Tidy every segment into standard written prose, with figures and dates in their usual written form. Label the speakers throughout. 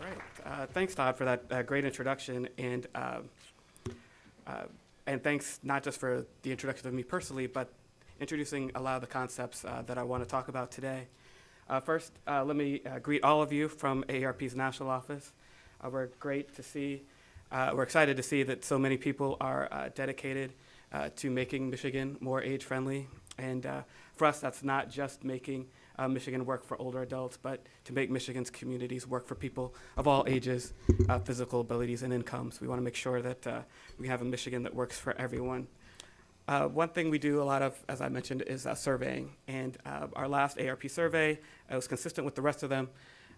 Speaker 1: All right. Thanks, Todd, for that great introduction, and thanks not just for the introduction of me personally, but introducing a lot of the concepts that I want to talk about today. First, let me greet all of you from AARP's national office. We're excited to see that so many people are dedicated to making Michigan more age-friendly. And for us, that's not just making Michigan work for older adults, but to make Michigan's communities work for people of all ages, physical abilities, and incomes. We want to make sure that we have a Michigan that works for everyone. One thing we do a lot of, as I mentioned, is surveying. And our last AARP survey was consistent with the rest of them,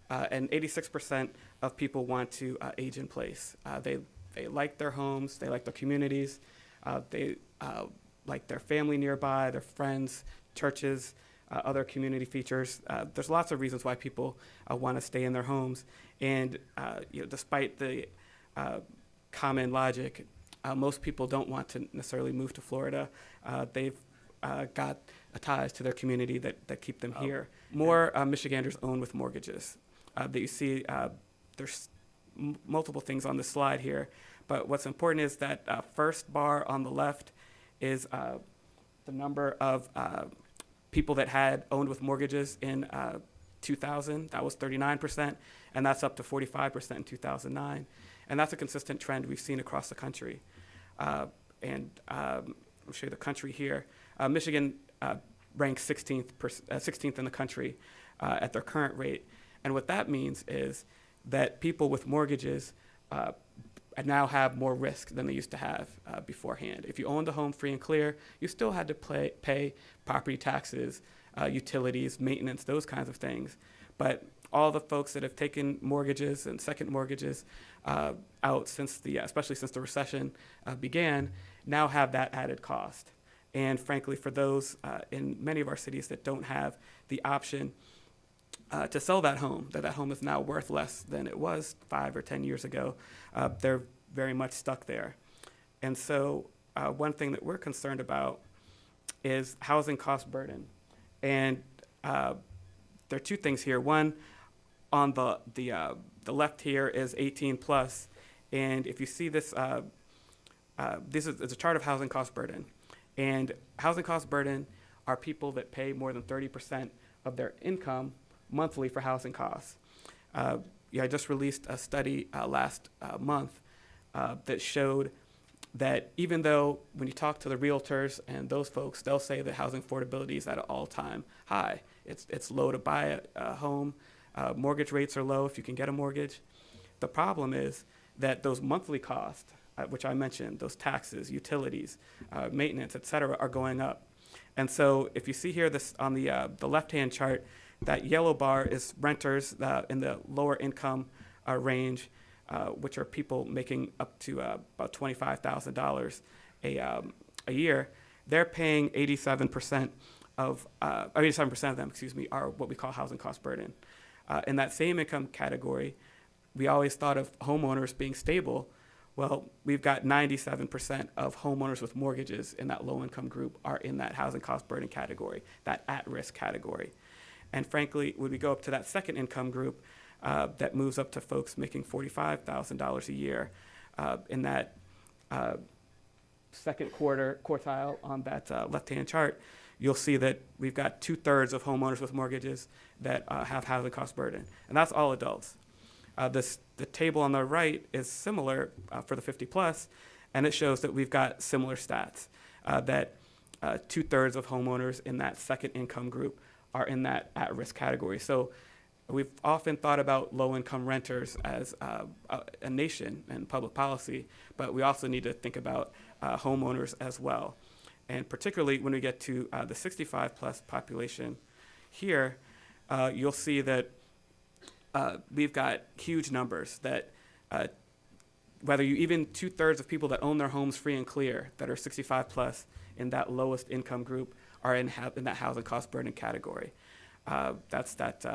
Speaker 1: and 86% of people want to age in place. They like their homes, they like their communities, they like their family nearby, their friends, churches, other community features. There's lots of reasons why people want to stay in their homes. And despite the common logic, most people don't want to necessarily move to Florida. They've got ties to their community that keep them here. More Michiganders own with mortgages. That you see, there's multiple things on this slide here, but what's important is that first bar on the left is the number of people that had owned with mortgages in 2000. That was 39%, and that's up to 45% in 2009. And that's a consistent trend we've seen across the country. I'll show you the country here. Michigan ranks 16th in the country at their current rate. And what that means is that people with mortgages now have more risk than they used to have beforehand. If you owned a home free and clear, you still had to pay property taxes, utilities, maintenance, those kinds of things. But all the folks that have taken mortgages and second mortgages out especially since the recession began, now have that added cost. And frankly, for those in many of our cities that don't have the option to sell that home is now worth less than it was 5 or 10 years ago, they're very much stuck there. And so one thing that we're concerned about is housing cost burden. And there are two things here. One, on the left here is 18 plus. And if you see this, this is a chart of housing cost burden. And housing cost burden are people that pay more than 30% of their income monthly for housing costs. I just released a study last month that showed that even though when you talk to the realtors and those folks, they'll say that housing affordability is at an all-time high. It's low to buy a home. Mortgage rates are low if you can get a mortgage. The problem is that those monthly costs, which I mentioned, those taxes, utilities, maintenance, et cetera, are going up. And so if you see here this on the left-hand chart, that yellow bar is renters in the lower income range, which are people making up to about $25,000 a year. They're paying 87% of them, are what we call housing cost burden. In that same income category, we always thought of homeowners being stable. Well, we've got 97% of homeowners with mortgages in that low-income group are in that housing cost burden category, that at-risk category. And frankly, when we go up to that second income group, that moves up to folks making $45,000 a year, in that second quartile on that left-hand chart, you'll see that we've got 2/3 of homeowners with mortgages that have housing cost burden, and that's all adults. The table on the right is similar for the 50 plus, and it shows that we've got similar stats, that 2/3 of homeowners in that second income group are in that at-risk category. So we've often thought about low-income renters as a nation and public policy, but we also need to think about homeowners as well. And particularly when we get to the 65 plus population here, you'll see that we've got huge numbers that whether you even 2/3 of people that own their homes free and clear that are 65 plus in that lowest income group are in that housing cost burden category. That's that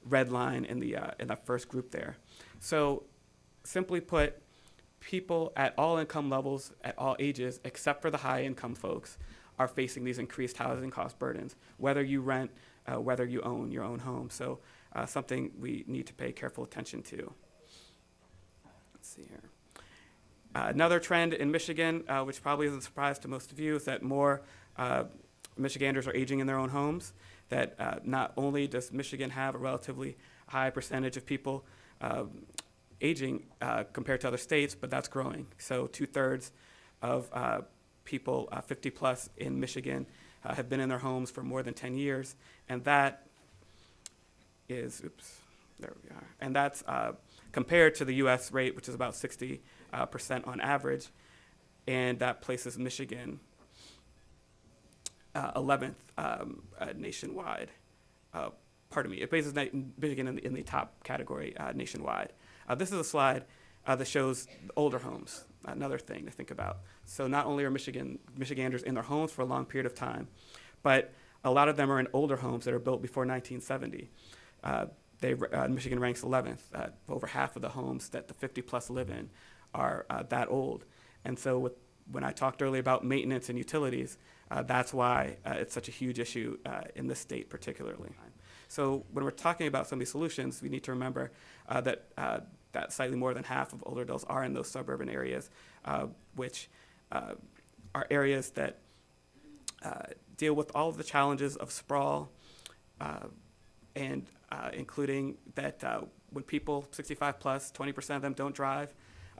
Speaker 1: red line in that first group there. So simply put, people at all income levels, at all ages, except for the high income folks, are facing these increased housing cost burdens, whether you rent, whether you own your own home. So something we need to pay careful attention to. Let's see here. Another trend in Michigan, which probably isn't a surprise to most of you, is that more Michiganders are aging in their own homes. That not only does Michigan have a relatively high percentage of people aging compared to other states, but that's growing. So 2/3 of people 50 plus in Michigan have been in their homes for more than 10 years, and that is, there we are, and that's compared to the U.S. rate, which is about 60% on average, and that places Michigan 11th nationwide. Pardon me, it places Michigan in the top category nationwide. This is a slide that shows older homes, another thing to think about. So not only are Michiganders in their homes for a long period of time, but a lot of them are in older homes that are built before 1970. Michigan ranks 11th. Over half of the homes that the 50 plus live in are that old. And so when I talked earlier about maintenance and utilities, that's why it's such a huge issue in this state particularly. So when we're talking about some of these solutions, we need to remember that slightly more than half of older adults are in those suburban areas, which are areas that deal with all of the challenges of sprawl, and including that when people 65 plus, 20% of them don't drive.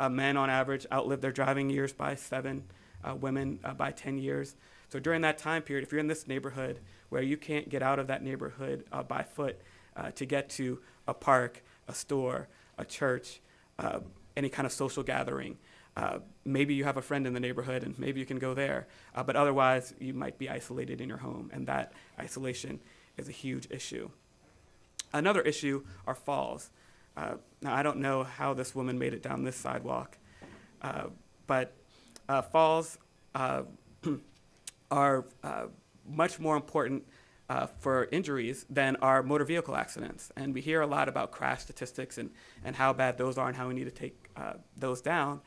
Speaker 1: Men on average outlive their driving years by 7, women by 10 years. So during that time period, if you're in this neighborhood where you can't get out of that neighborhood by foot to get to a park, a store, a church, any kind of social gathering, maybe you have a friend in the neighborhood and maybe you can go there, but otherwise you might be isolated in your home, and that isolation is a huge issue. Another issue are falls. Now, I don't know how this woman made it down this sidewalk, but falls are much more important for injuries than are motor vehicle accidents. And we hear a lot about crash statistics and how bad those are and how we need to take those down.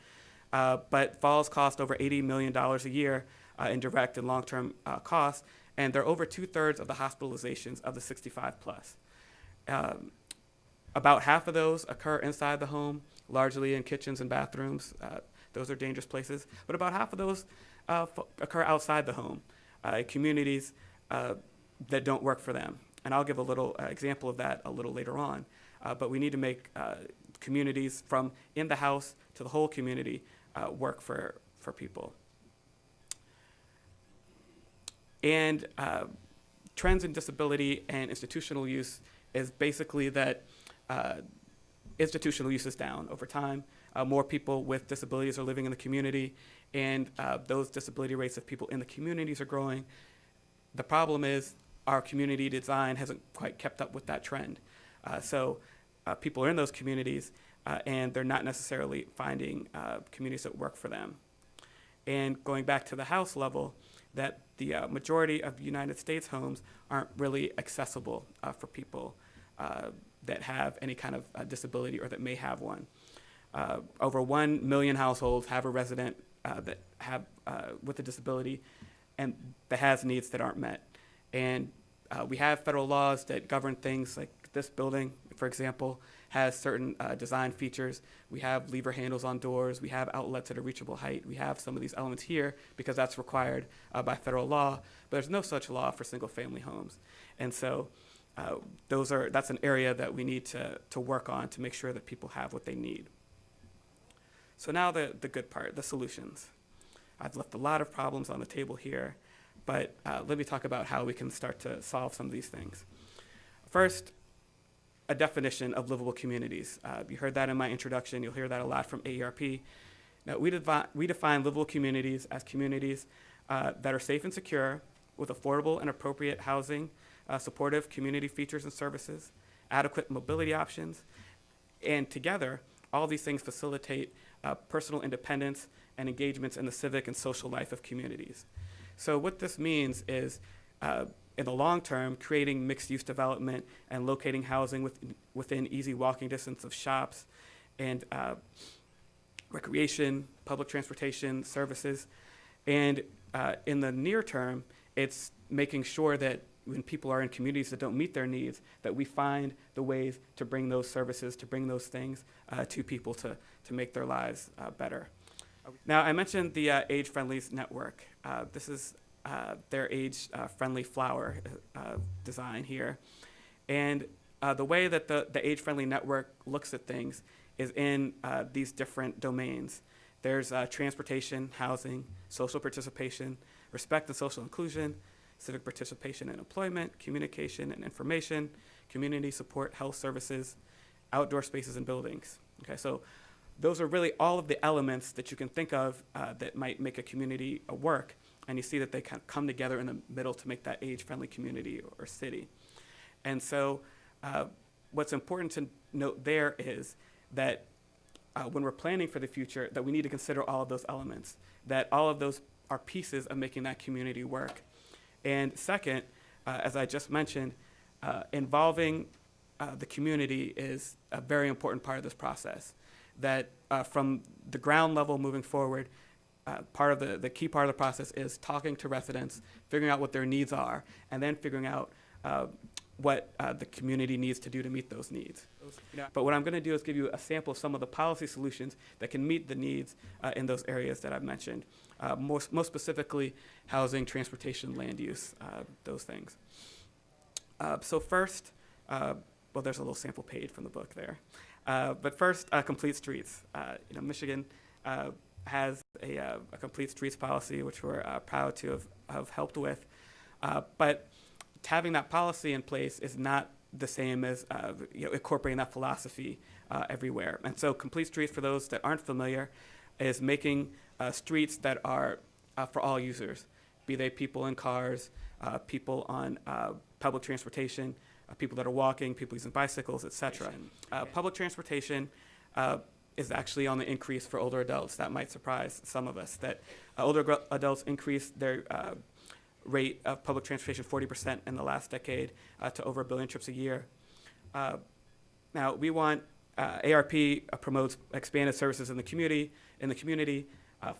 Speaker 1: But falls cost over $80 million a year in direct and long-term costs, and they're over 2/3 of the hospitalizations of the 65 plus. About half of those occur inside the home, largely in kitchens and bathrooms. Those are dangerous places. But about half of those occur outside the home, communities that don't work for them. And I'll give a little example of that a little later on. But we need to make communities from in the house to the whole community work for people. And trends in disability and institutional use is basically that institutional use is down over time. More people with disabilities are living in the community, and those disability rates of people in the communities are growing. The problem is our community design hasn't quite kept up with that trend. So people are in those communities, and they're not necessarily finding communities that work for them. And going back to the house level, that the majority of United States homes aren't really accessible for people that have any kind of disability or that may have one. Over 1 million households have a resident that have with a disability and that has needs that aren't met. And we have federal laws that govern things like this building, for example, has certain design features. We have lever handles on doors. We have outlets at a reachable height. We have some of these elements here because that's required by federal law, but there's no such law for single-family homes. And so that's an area that we need to work on to make sure that people have what they need. So now the good part, the solutions. I've left a lot of problems on the table here, but let me talk about how we can start to solve some of these things. First, a definition of livable communities. You heard that in my introduction. You'll hear that a lot from AERP. Now, we define livable communities as communities that are safe and secure with affordable and appropriate housing, supportive community features and services, adequate mobility options, and together, all these things facilitate personal independence and engagements in the civic and social life of communities. So what this means is, in the long term, creating mixed-use development and locating housing within easy walking distance of shops and recreation, public transportation services. And in the near term, it's making sure that when people are in communities that don't meet their needs, that we find the ways to bring those services, to bring those things to people to make their lives better. Now, I mentioned the Age Friendlies Network. This is their age-friendly flower design here. And the way that the Age Friendly Network looks at things is in these different domains. There's transportation, housing, social participation, respect and social inclusion, civic participation and employment, communication and information, community support, health services, outdoor spaces and buildings. Okay, so those are really all of the elements that you can think of that might make a community work, and you see that they kind of come together in the middle to make that age-friendly community or city. And so what's important to note there is that when we're planning for the future, that we need to consider all of those elements, that all of those are pieces of making that community work. And second, as I just mentioned, involving the community is a very important part of this process. That from the ground level moving forward, part of the key part of the process is talking to residents, figuring out what their needs are, and then figuring out what the community needs to do to meet those needs. But what I'm going to do is give you a sample of some of the policy solutions that can meet the needs in those areas that I've mentioned. Most specifically, housing, transportation, land use, those things. So first, well, there's a little sample page from the book there. But first, complete streets. Michigan has a complete streets policy, which we're proud to have helped with. But having that policy in place is not the same as incorporating that philosophy everywhere. And so complete streets, for those that aren't familiar, is making streets that are for all users, be they people in cars, people on public transportation, people that are walking, people using bicycles, et cetera. Public transportation is actually on the increase for older adults. That might surprise some of us, that older adults increased their rate of public transportation 40% in the last decade to over 1 billion trips a year. Now, we want ARP promotes expanded services in the community,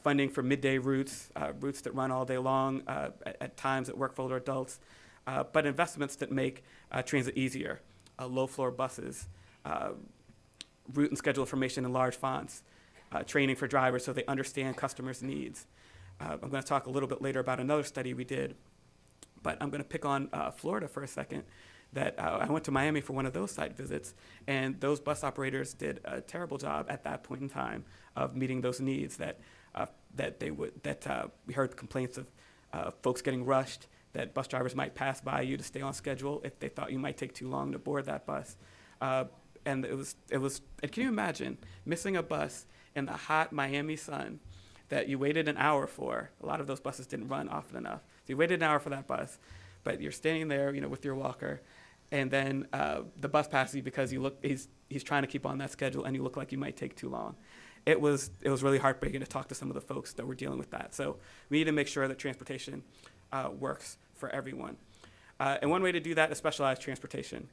Speaker 1: funding for midday routes, routes that run all day long at times that work for older adults, but investments that make transit easier, low-floor buses, route and schedule information in large fonts, training for drivers so they understand customers' needs. I'm going to talk a little bit later about another study we did, but I'm going to pick on Florida for a second. That I went to Miami for one of those site visits, and those bus operators did a terrible job at that point in time of meeting those needs. We heard complaints of folks getting rushed, that bus drivers might pass by you to stay on schedule if they thought you might take too long to board that bus. And can you imagine missing a bus in the hot Miami sun that you waited an hour for? A lot of those buses didn't run often enough. So you waited an hour for that bus, but you're standing there, with your walker, and then the bus passes you because he's trying to keep on that schedule, and you look like you might take too long. It was really heartbreaking to talk to some of the folks that were dealing with that. So we need to make sure that transportation works for everyone. And one way to do that is specialized transportation.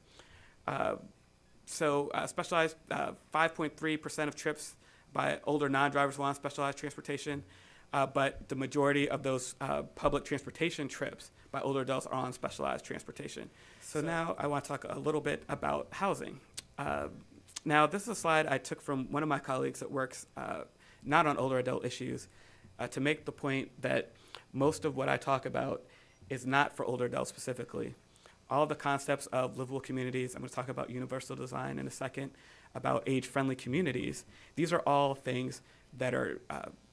Speaker 1: Specialized 5.3% of trips by older non-drivers want specialized transportation, but the majority of those public transportation trips by older adults are on specialized transportation. So now I want to talk a little bit about housing. Now, this is a slide I took from one of my colleagues that works not on older adult issues to make the point that most of what I talk about is not for older adults specifically. All of the concepts of livable communities, I'm going to talk about universal design in a second, about age-friendly communities. These are all things that are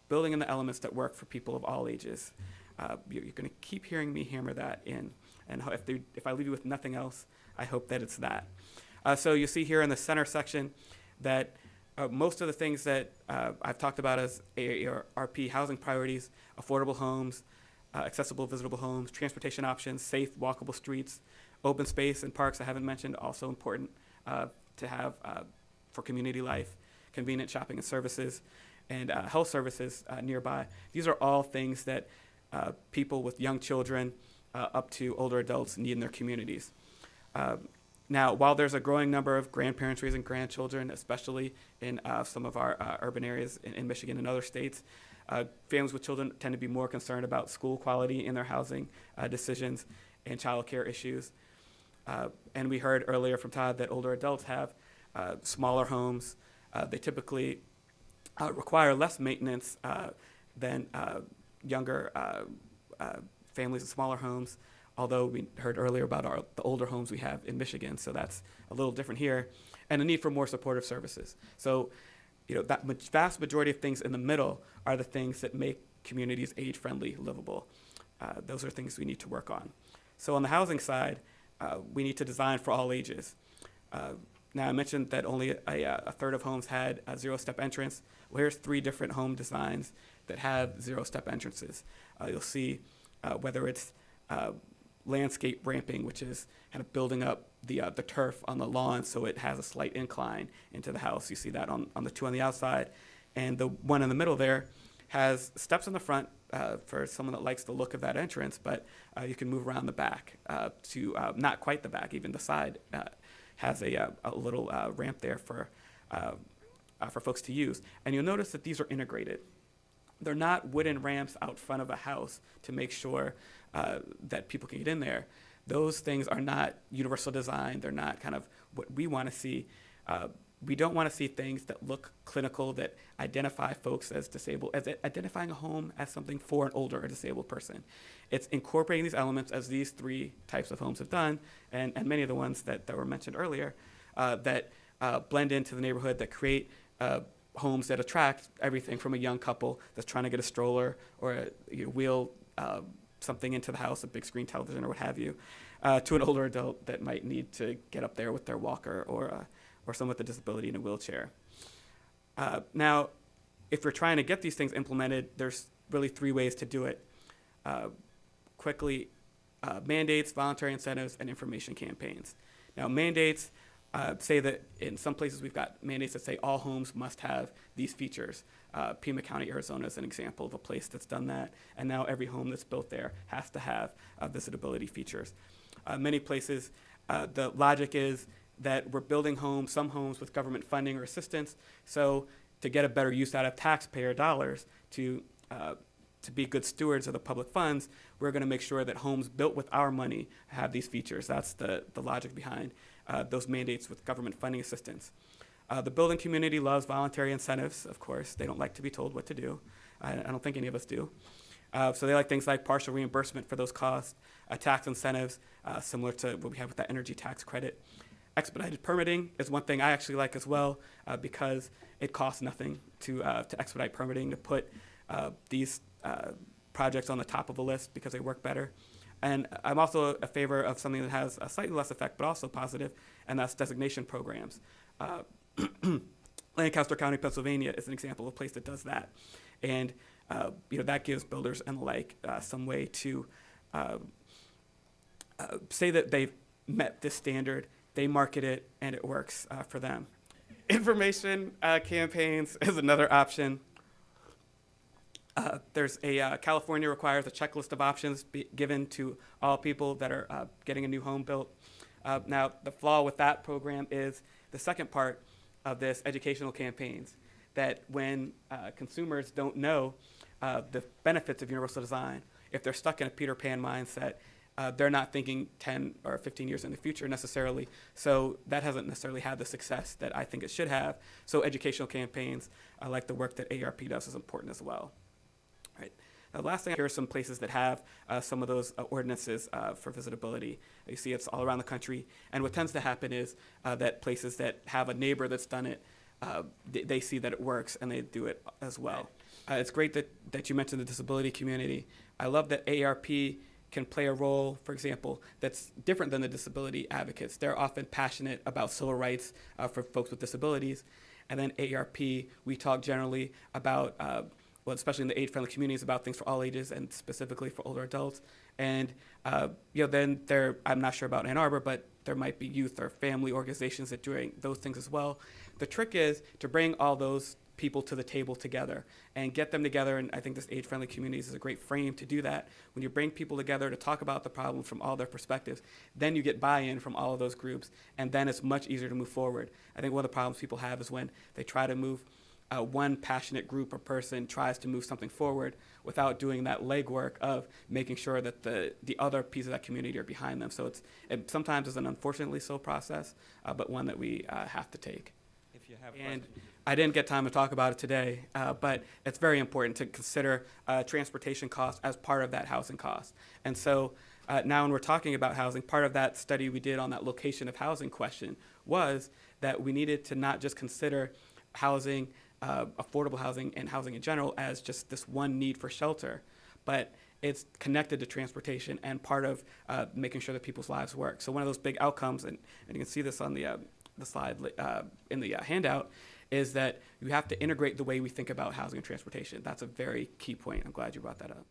Speaker 1: building in the elements that work for people of all ages. You're going to keep hearing me hammer that in, and if I leave you with nothing else, I hope that it's that. So you see here in the center section that most of the things that I've talked about as AARP housing priorities, affordable homes, accessible visitable homes, transportation options, safe walkable streets, open space and parks I haven't mentioned, also important to have for community life, convenient shopping and services, and health services nearby. These are all things that people with young children up to older adults need in their communities. Now, while there's a growing number of grandparents raising grandchildren, especially in some of our urban areas in Michigan and other states, families with children tend to be more concerned about school quality in their housing decisions and childcare issues. And we heard earlier from Todd that older adults have smaller homes. They typically require less maintenance than younger families with smaller homes, although we heard earlier about the older homes we have in Michigan, so that's a little different here, and a need for more supportive services. So, that vast majority of things in the middle are the things that make communities age-friendly, livable. Those are things we need to work on. So on the housing side, we need to design for all ages. Now, I mentioned that only a third of homes had a zero-step entrance. Well, here's 3 different home designs that have zero-step entrances. You'll see whether it's landscape ramping, which is kind of building up the turf on the lawn so it has a slight incline into the house. You see that on the 2 on the outside. And the one in the middle there has steps in the front for someone that likes the look of that entrance, but you can move around the back to not quite the back, even the side has a little ramp there for folks to use. And you'll notice that these are integrated. They're not wooden ramps out front of a house to make sure that people can get in there. Those things are not universal design. They're not kind of what we want to see. We don't want to see things that look clinical, that identify folks as disabled, as identifying a home as something for an older or disabled person. It's incorporating these elements, as these 3 types of homes have done, and many of the ones that were mentioned earlier, that blend into the neighborhood, that create homes that attract everything from a young couple that's trying to get a stroller or wheel something into the house, a big screen television or what have you, to an older adult that might need to get up there with their walker or someone with a disability in a wheelchair. Now, if you're trying to get these things implemented, there's really 3 ways to do it. Quickly, mandates, voluntary incentives, and information campaigns. Now, mandates say that in some places we've got mandates that say all homes must have these features. Pima County, Arizona is an example of a place that's done that, and now every home that's built there has to have visitability features. Many places, the logic is that we're building homes, some homes with government funding or assistance, so to get a better use out of taxpayer dollars, to be good stewards of the public funds, we're going to make sure that homes built with our money have these features. That's the logic behind those mandates with government funding assistance. The building community loves voluntary incentives, of course. They don't like to be told what to do. I don't think any of us do. So they like things like partial reimbursement for those costs, tax incentives, similar to what we have with that energy tax credit. Expedited permitting is one thing I actually like as well, because it costs nothing to expedite permitting, to put these projects on the top of a list because they work better. And I'm also a favor of something that has a slightly less effect, but also positive, and that's designation programs. Lancaster County, Pennsylvania is an example of a place that does that. And that gives builders and the like some way to say that they've met this standard, they market it, and it works for them. Information campaigns is another option. There's California requires a checklist of options be given to all people that are getting a new home built. Now, the flaw with that program is the second part of this, educational campaigns, that when consumers don't know the benefits of universal design, if they're stuck in a Peter Pan mindset, they're not thinking 10 or 15 years in the future necessarily. So that hasn't necessarily had the success that I think it should have. So educational campaigns, like the work that AARP does, is important as well. Right. The last thing, here are some places that have some of those ordinances for visitability. You see it's all around the country. And what tends to happen is that places that have a neighbor that's done it, they see that it works and they do it as well. It's great that you mentioned the disability community. I love that AARP can play a role, for example, that's different than the disability advocates. They're often passionate about civil rights for folks with disabilities. And then AARP, we talk generally about well, especially in the age-friendly communities, about things for all ages and specifically for older adults. And then I'm not sure about Ann Arbor, but there might be youth or family organizations that doing those things as well. The trick is to bring all those people to the table together and get them together, and I think this age-friendly communities is a great frame to do that. When you bring people together to talk about the problem from all their perspectives, then you get buy-in from all of those groups, and then it's much easier to move forward. I think one of the problems people have is when they try to move one passionate group or person tries to move something forward without doing that legwork of making sure that the other pieces of that community are behind them. So it sometimes is an unfortunately slow process, but one that we have to take.
Speaker 2: If you have
Speaker 1: And
Speaker 2: questions.
Speaker 1: I didn't get time to talk about it today, but it's very important to consider transportation costs as part of that housing cost. And so now when we're talking about housing, part of that study we did on that location of housing question was that we needed to not just consider housing, affordable housing and housing in general as just this one need for shelter, but it's connected to transportation and part of making sure that people's lives work. So one of those big outcomes, and you can see this on the slide in the handout, is that you have to integrate the way we think about housing and transportation. That's a very key point. I'm glad you brought that up.